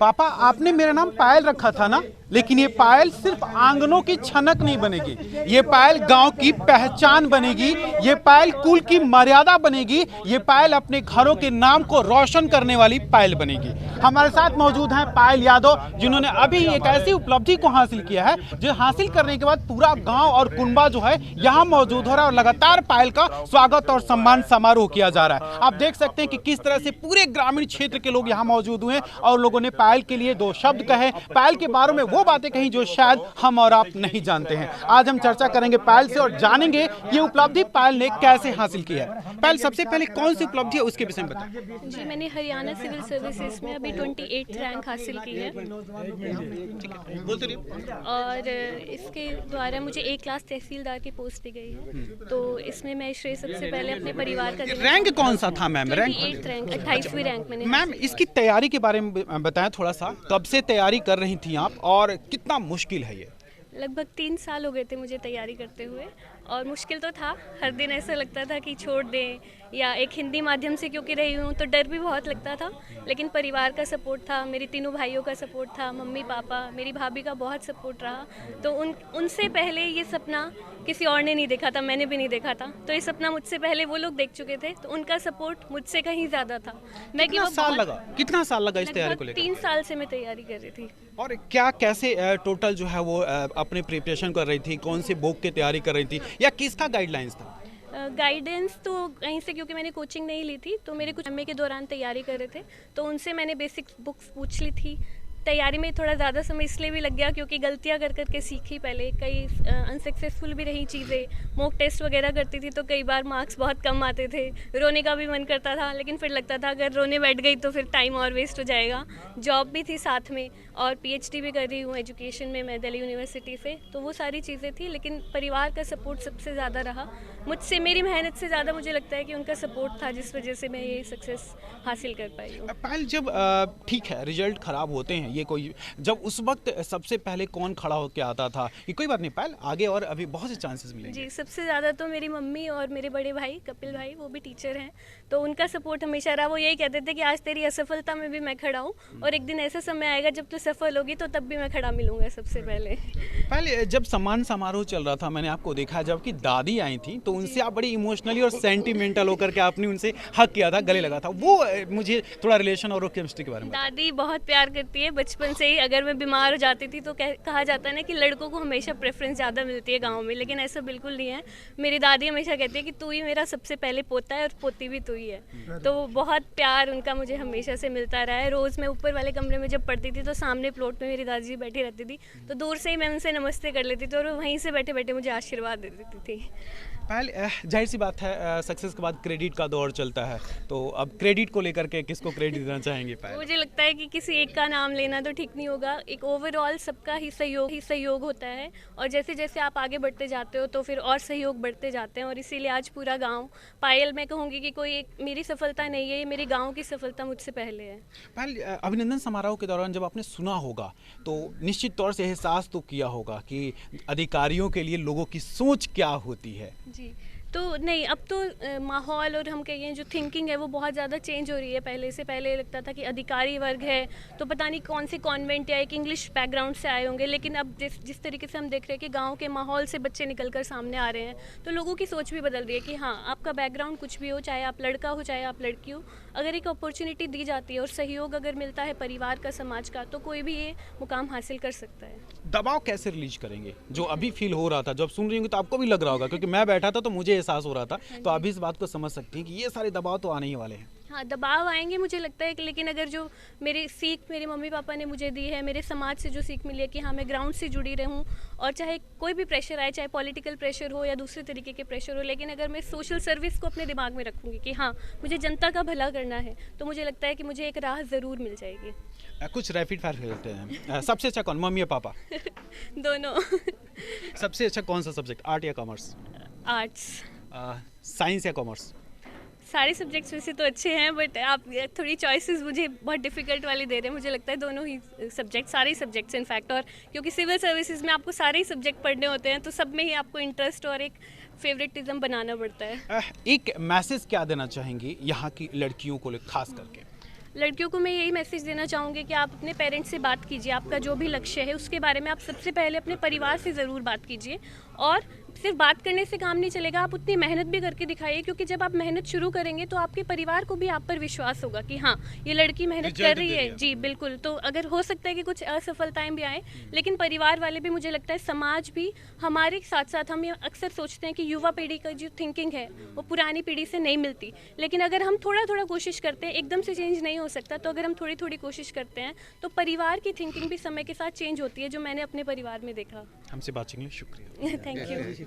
पापा आपने मेरा नाम पायल रखा था ना, लेकिन ये पायल सिर्फ आंगनों की छनक नहीं बनेगी, ये पायल गांव की पहचान बनेगी, ये पायल कुल की मर्यादा बनेगी, ये पायल अपने घरों के नाम को रोशन करने वाली पायल बनेगी। हमारे साथ मौजूद हैं पायल यादव, जिन्होंने अभी एक ऐसी उपलब्धि को हासिल किया है जो हासिल करने के बाद पूरा गांव और कुनबा जो है यहाँ मौजूद हो रहा है और लगातार पायल का स्वागत और सम्मान समारोह किया जा रहा है। आप देख सकते हैं कि किस तरह से पूरे ग्रामीण क्षेत्र के लोग यहाँ मौजूद हुए और लोगों ने पायल के लिए दो शब्द कहे, पायल के बारे में वो बातें कही जो शायद हम और आप नहीं जानते हैं। आज हम चर्चा करेंगे पायल से और जानेंगे ये उपलब्धि पायल ने कैसे हासिल की है। पायल, सबसे पहले कौन सी उपलब्धि है उसके विषय में बताएं। जी, मैंने हरियाणा सिविल सर्विसेज में अभी 28th रैंक हासिल की है और इसके द्वारा मुझे एक क्लास तहसीलदार की पोस्ट दी गई है। तो इसमें मैं श्रेय सबसे पहले अपने परिवार का रैंक कौन सा था मैम? 28th रैंक, 28वीं रैंक मैंने। मैम, इसकी तैयारी के बारे में बताएं थोड़ा सा, कब से तैयारी कर रही थी आप और कितना मुश्किल है ये? लगभग 3 साल हो गए थे मुझे तैयारी करते हुए और मुश्किल तो था। हर दिन ऐसा लगता था कि छोड़ दें, या एक हिंदी माध्यम से क्योंकि रही हूँ तो डर भी बहुत लगता था, लेकिन परिवार का सपोर्ट था, मेरे तीनों भाइयों का सपोर्ट था, मम्मी पापा, मेरी भाभी का बहुत सपोर्ट रहा। तो उनसे पहले ये सपना किसी और ने नहीं देखा था, मैंने भी नहीं देखा था। तो ये सपना मुझसे पहले वो लोग देख चुके थे, तो उनका सपोर्ट मुझसे कहीं ज़्यादा था। कितना साल लगा इस तैयारी को लेकर? 3 साल से मैं तैयारी कर रही थी। और क्या कैसे टोटल जो है वो अपने प्रिपरेशन कर रही थी, कौन से बुक की तैयारी कर रही थी या किसका गाइडलाइंस था? गाइडेंस तो कहीं से, क्योंकि मैंने कोचिंग नहीं ली थी, तो मेरे कुछ एमए के दौरान तैयारी कर रहे थे, तो उनसे मैंने बेसिक बुक्स पूछ ली थी। तैयारी में थोड़ा ज़्यादा समय इसलिए भी लग गया क्योंकि गलतियां कर करके सीखी, पहले कई अनसक्सेसफुल भी रही चीज़ें। मॉक टेस्ट वगैरह करती थी तो कई बार मार्क्स बहुत कम आते थे, रोने का भी मन करता था, लेकिन फिर लगता था अगर रोने बैठ गई तो फिर टाइम और वेस्ट हो जाएगा। जॉब भी थी साथ में और पीएचडी भी कर रही हूँ एजुकेशन में मैं दिल्ली यूनिवर्सिटी से, तो वो सारी चीज़ें थी, लेकिन परिवार का सपोर्ट सबसे ज़्यादा रहा। मुझसे, मेरी मेहनत से ज़्यादा मुझे लगता है कि उनका सपोर्ट था, जिस वजह से मैं ये सक्सेस हासिल कर पाई हूँ। पायल, जब ठीक है रिजल्ट खराब होते हैं, ये कोई, जब उस वक्त सबसे पहले कौन खड़ा होकर आता था? ये कोई बात नहीं पायल, आगे और अभी बहुत से चांसेस मिलेंगे। जी, सबसे ज़्यादा तो मेरी मम्मी और मेरे बड़े भाई कपिल भाई, वो भी टीचर हैं, तो उनका सपोर्ट हमेशा रहा। वो यही कहते थे कि आज तेरी असफलता में भी मैं खड़ा हूँ और एक दिन ऐसा समय आएगा जब तू सफल होगी तो तब भी मैं खड़ा मिलूंगा सबसे पहले। पहले जब सम्मान समारोह चल रहा था, मैंने आपको देखा जबकि दादी आई थी तो उनसे आप बड़ी इमोशनली और सेंटिमेंटल होकर के आपने उनसे हक किया था, गले लगा था, वो मुझे थोड़ा रिलेशन और केमिस्ट्री के बारे में। दादी बहुत प्यार करती है बचपन से ही। अगर मैं बीमार हो जाती थी तो कहा जाता है ना कि लड़कों को हमेशा प्रेफरेंस ज़्यादा मिलती है गाँव में, लेकिन ऐसा बिल्कुल नहीं है। मेरी दादी हमेशा कहती है कि तू ही मेरा सबसे पहले पोता है और पोती भी तू ही है। तो बहुत प्यार उनका मुझे हमेशा से मिलता रहा है। रोज़ मैं ऊपर वाले कमरे में जब पढ़ती थी तो सामने प्लॉट में मेरी दादी जी बैठी रहती थी, तो दूर से ही मैं उनसे नमस्ते कर लेती थी और वो वहीं से बैठे बैठे मुझे आशीर्वाद दे देती थी। पहले जाहिर सी बात है, सक्सेस के बाद क्रेडिट का दौर चलता है, तो अब क्रेडिट को लेकर के किसको क्रेडिट देना चाहेंगे? पहले मुझे लगता है कि किसी एक का नाम लेना तो ठीक नहीं होगा, एक ओवरऑल सबका ही सहयोग होता है और जैसे जैसे आप आगे बढ़ते जाते हो तो फिर और सहयोग बढ़ते जाते हैं, और इसीलिए आज पूरा गांव, पायल मैं कहूँगी कि कोई एक मेरी सफलता नहीं है, ये मेरे गाँव की सफलता मुझसे पहले है। पहले अभिनंदन समारोह के दौरान जब आपने सुना होगा तो निश्चित तौर से एहसास तो किया होगा कि अधिकारियों के लिए लोगों की सोच क्या होती है। जी, तो नहीं, अब तो माहौल और हम कहें जो थिंकिंग है वो बहुत ज़्यादा चेंज हो रही है। पहले लगता था कि अधिकारी वर्ग है तो पता नहीं कौन से कॉन्वेंट या एक इंग्लिश बैकग्राउंड से आए होंगे, लेकिन अब जिस तरीके से हम देख रहे हैं कि गांव के माहौल से बच्चे निकलकर सामने आ रहे हैं, तो लोगों की सोच भी बदल रही है कि हाँ, आपका बैकग्राउंड कुछ भी हो, चाहे आप लड़का हो चाहे आप लड़की हो, अगर एक अपॉर्चुनिटी दी जाती है और सहयोग अगर मिलता है परिवार का, समाज का, तो कोई भी ये मुकाम हासिल कर सकता है। दबाव कैसे रिलीज करेंगे जो अभी फील हो रहा था? जब सुन रही होंगी तो आपको भी लग रहा होगा, क्योंकि मैं बैठा था तो मुझे एहसास हो रहा था, तो अभी इस बात को समझ सकते हैं कि ये सारे दबाव तो आने ही वाले हैं। हाँ, दबाव आएंगे मुझे लगता है कि, लेकिन अगर जो मेरी सीख मेरे मम्मी पापा ने मुझे दी है, मेरे समाज से जो सीख मिली है कि हाँ, मैं ग्राउंड से जुड़ी रहूँ और चाहे कोई भी प्रेशर आए, चाहे पॉलिटिकल प्रेशर हो या दूसरे तरीके के प्रेशर हो, लेकिन अगर मैं सोशल सर्विस को अपने दिमाग में रखूँगी कि हाँ, मुझे जनता का भला करना है, तो मुझे लगता है कि मुझे एक राह ज़रूर मिल जाएगी। कुछ रैपिड फायर खेलते हैं। सबसे अच्छा कौन, मम्मी या पापा? दोनों। सबसे अच्छा कौन सा सब्जेक्ट, आर्ट या कॉमर्स? आर्ट्स। साइंस या कॉमर्स? सारे सब्जेक्ट्स वैसे तो अच्छे हैं, बट आप थोड़ी चॉइसेस मुझे बहुत डिफिकल्ट वाली दे रहे हैं। मुझे लगता है दोनों ही सब्जेक्ट, सारे ही सब्जेक्ट्स इनफैक्ट, और क्योंकि सिविल सर्विसेज में आपको सारे ही सब्जेक्ट पढ़ने होते हैं, तो सब में ही आपको इंटरेस्ट और एक फेवरेटिज्म बनाना पड़ता है। एक मैसेज क्या देना चाहेंगी यहाँ की लड़कियों को खास करके? लड़कियों को मैं यही मैसेज देना चाहूँगी कि आप अपने पेरेंट्स से बात कीजिए, आपका जो भी लक्ष्य है उसके बारे में आप सबसे पहले अपने परिवार से ज़रूर बात कीजिए। और सिर्फ बात करने से काम नहीं चलेगा, आप उतनी मेहनत भी करके दिखाइए, क्योंकि जब आप मेहनत शुरू करेंगे तो आपके परिवार को भी आप पर विश्वास होगा कि हाँ ये लड़की मेहनत कर रही है। जी बिल्कुल। तो अगर हो सकता है कि कुछ असफलताएं भी आएँ, लेकिन परिवार वाले भी, मुझे लगता है समाज भी हमारे साथ साथ, हम ये अक्सर सोचते हैं कि युवा पीढ़ी का जो थिंकिंग है वो पुरानी पीढ़ी से नहीं मिलती, लेकिन अगर हम थोड़ा थोड़ा कोशिश करते हैं, एकदम से चेंज नहीं हो सकता, तो अगर हम थोड़ी थोड़ी कोशिश करते हैं तो परिवार की थिंकिंग भी समय के साथ चेंज होती है, जो मैंने अपने परिवार में देखा। हमसे बातचीत के लिए शुक्रिया। Thank you.